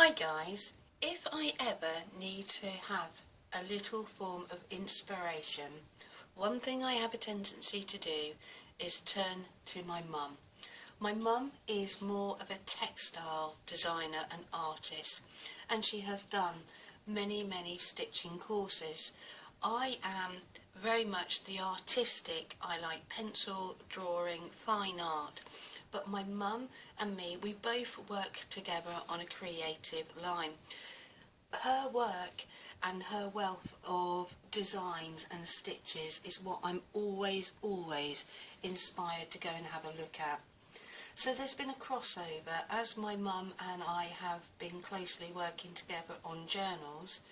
Hi guys, if I ever need to have a little form of inspiration, one thing I have a tendency to do is turn to my mum. My mum is more of a textile designer and artist, and she has done many stitching courses. I am very much the artistic. I like pencil, drawing, fine art. But my mum and me, we both work together on a creative line. Her work and her wealth of designs and stitches is what I'm always inspired to go and have a look at. So there's been a crossover as my mum and I have been closely working together on journals.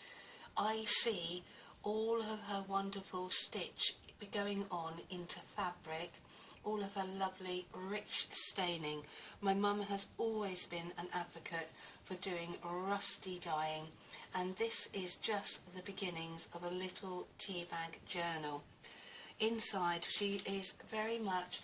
I see all of her wonderful stitch going on into fabric, all of her lovely rich staining. My mum has always been an advocate for doing rusty dyeing, and this is just the beginnings of a little tea bag journal. Inside she is very much,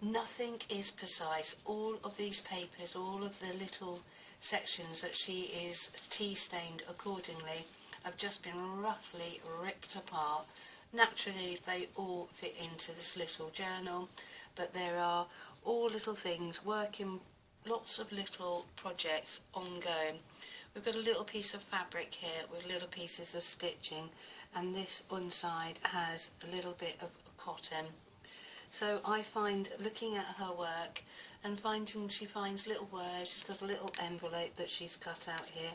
nothing is precise. All of these papers, all of the little sections that she is tea stained accordingly have just been roughly ripped apart. Naturally they all fit into this little journal, but there are all little things, working, lots of little projects ongoing. We've got a little piece of fabric here with little pieces of stitching, and this one side has a little bit of cotton. So I find, looking at her work and finding she finds little words, she's got a little envelope that she's cut out here.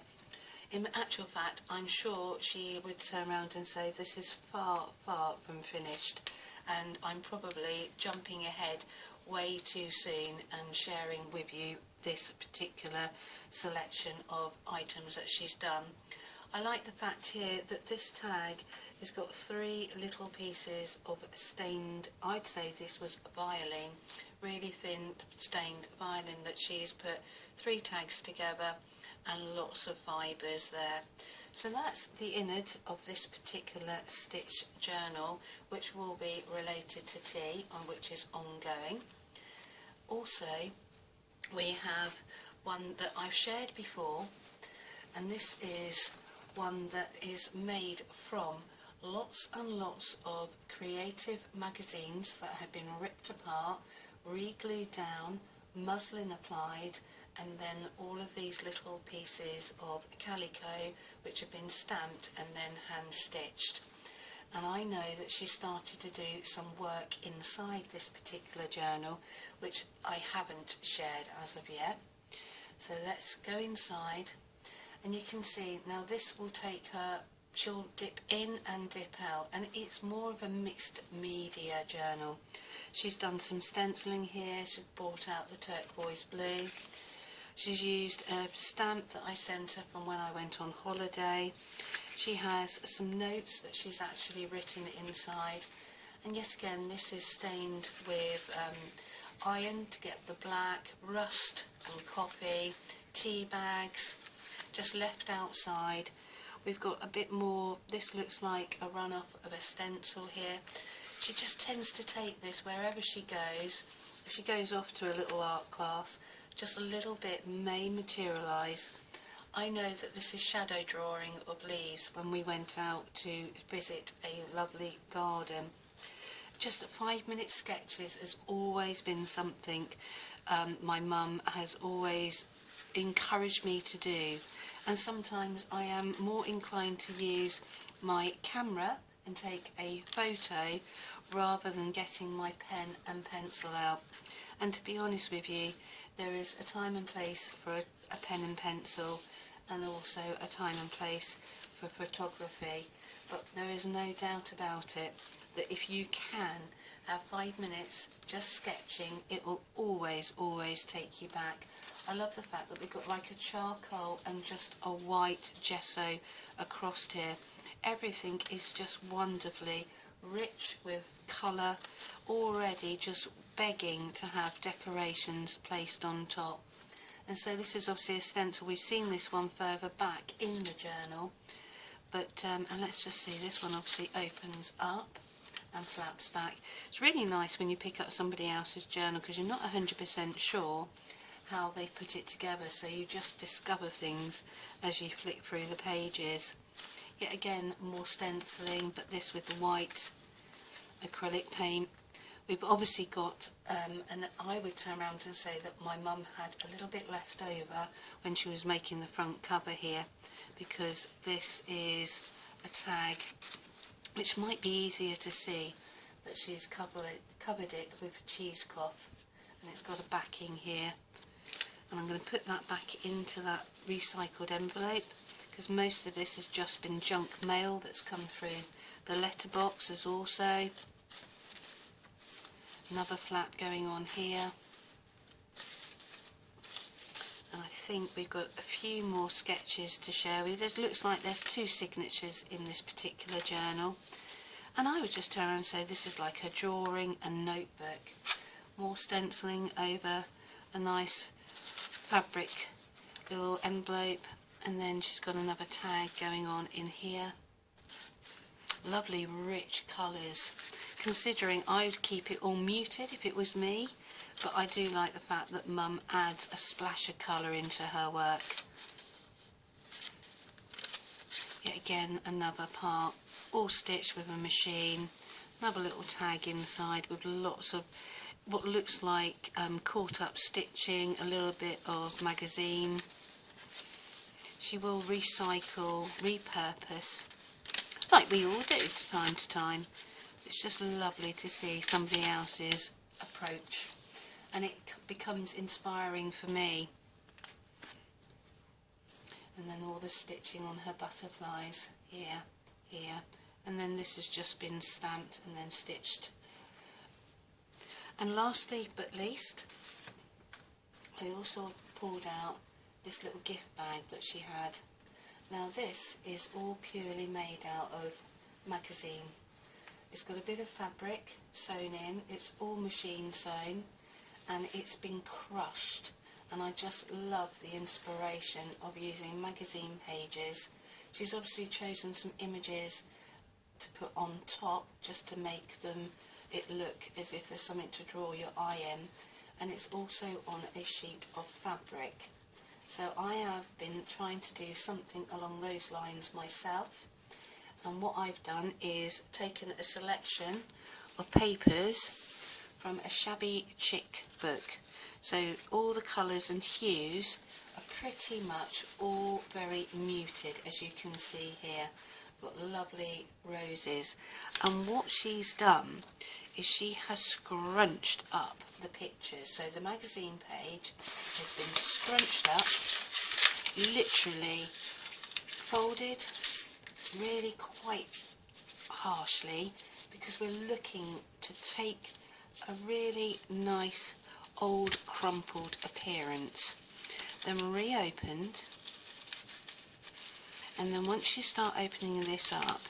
In actual fact, I'm sure she would turn around and say this is far from finished, and I'm probably jumping ahead way too soon and sharing with you this particular selection of items that she's done. I like the fact here that this tag has got 3 little pieces of stained, I'd say this was violin, really thin stained violin, that she's put 3 tags together and lots of fibres there. So that's the innards of this particular stitch journal, which will be related to tea, and which is ongoing. Also we have one that I've shared before, and this is one that is made from lots and lots of creative magazines that have been ripped apart, re-glued down, muslin applied, and then all of these little pieces of calico which have been stamped and then hand stitched. And I know that she started to do some work inside this particular journal, which I haven't shared as of yet. So let's go inside, and you can see now this will take her, she'll dip in and dip out, and it's more of a mixed media journal. She's done some stenciling here, she's brought out the turquoise blue. She's used a stamp that I sent her from when I went on holiday. She has some notes that she's actually written inside, and yet again this is stained with iron to get the black, rust and coffee, tea bags just left outside. We've got a bit more, this looks like a run-off of a stencil here. She just tends to take this wherever she goes. If she goes off to a little art class, just a little bit may materialise. I know that this is shadow drawing of leaves when we went out to visit a lovely garden. Just 5-minute sketches has always been something my mum has always encouraged me to do, and sometimes I am more inclined to use my camera and take a photo rather than getting my pen and pencil out. And to be honest with you, there is a time and place for a pen and pencil, and also a time and place for photography, but there is no doubt about it that if you can have 5 minutes just sketching, it will always take you back. I love the fact that we've got like a charcoal and just a white gesso across here. Everything is just wonderfully rich with colour, already just begging to have decorations placed on top. And so this is obviously a stencil. We've seen this one further back in the journal, but and let's just see, this one obviously opens up and flaps back. It's really nice when you pick up somebody else's journal because you're not 100% sure how they put it together, so you just discover things as you flick through the pages. Yet again, more stenciling, but this with the white acrylic paint. We've obviously got, and I would turn around and say that my mum had a little bit left over when she was making the front cover here, because this is a tag which might be easier to see, that she's covered it with cheesecloth, and it's got a backing here. And I'm going to put that back into that recycled envelope, because most of this has just been junk mail that's come through. The letterbox is also another flap going on here, and I think we've got a few more sketches to share with you. There looks like there's 2 signatures in this particular journal, and I would just turn around and say this is like a drawing and notebook. More stenciling over a nice fabric little envelope, and then she's got another tag going on in here. Lovely rich colours. Considering I would keep it all muted if it was me, but I do like the fact that Mum adds a splash of colour into her work. Yet again, another part, all stitched with a machine. Another little tag inside with lots of what looks like caught up stitching, a little bit of magazine. She will recycle, repurpose, like we all do time to time. It's just lovely to see somebody else's approach, and it becomes inspiring for me. And then all the stitching on her butterflies here, here, and then this has just been stamped and then stitched. And lastly but least, I also pulled out this little gift bag that she had. Now this is all purely made out of magazine. It's got a bit of fabric sewn in, it's all machine sewn, and it's been crushed, and I just love the inspiration of using magazine pages. She's obviously chosen some images to put on top just to make it look as if there's something to draw your eye in, and it's also on a sheet of fabric. So I have been trying to do something along those lines myself. And what I've done is taken a selection of papers from a shabby chic book. So all the colours and hues are pretty much all very muted, as you can see here. Got lovely roses. And what she's done is she has scrunched up the pictures. So the magazine page has been scrunched up, literally folded, really quite harshly, because we're looking to take a really nice old crumpled appearance, then reopened, and then once you start opening this up,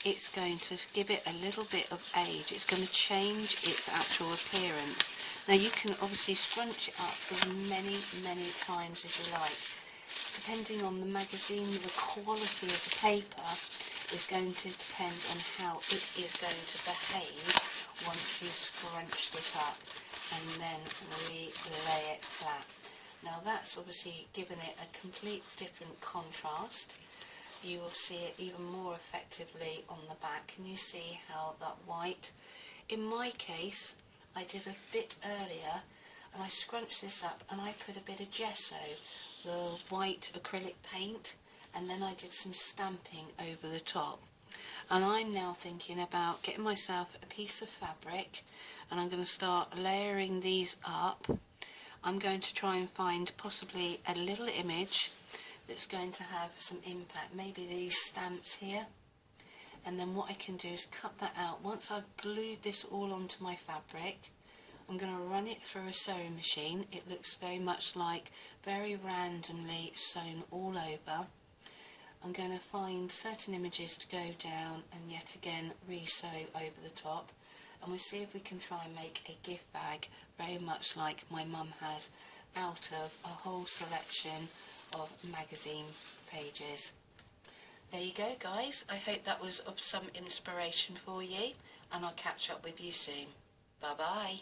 it's going to give it a little bit of age. It's going to change its actual appearance. Now you can obviously scrunch it up as many times as you like. Depending on the magazine, the quality of the paper is going to depend on how it is going to behave once you've scrunched it up and then lay it flat. Now that's obviously given it a complete different contrast. You will see it even more effectively on the back. Can you see how that white? In my case, I did a bit earlier, and I scrunched this up and I put a bit of gesso, the white acrylic paint, and then I did some stamping over the top. And I'm now thinking about getting myself a piece of fabric, and I'm going to start layering these up. I'm going to try and find possibly a little image that's going to have some impact, maybe these stamps here, and then what I can do is cut that out. Once I've glued this all onto my fabric, I'm going to run it through a sewing machine. It looks very much like very randomly sewn all over. I'm going to find certain images to go down and yet again re-sew over the top, and we'll see if we can try and make a gift bag very much like my mum has out of a whole selection of magazine pages. There you go guys, I hope that was of some inspiration for you, and I'll catch up with you soon. Bye bye.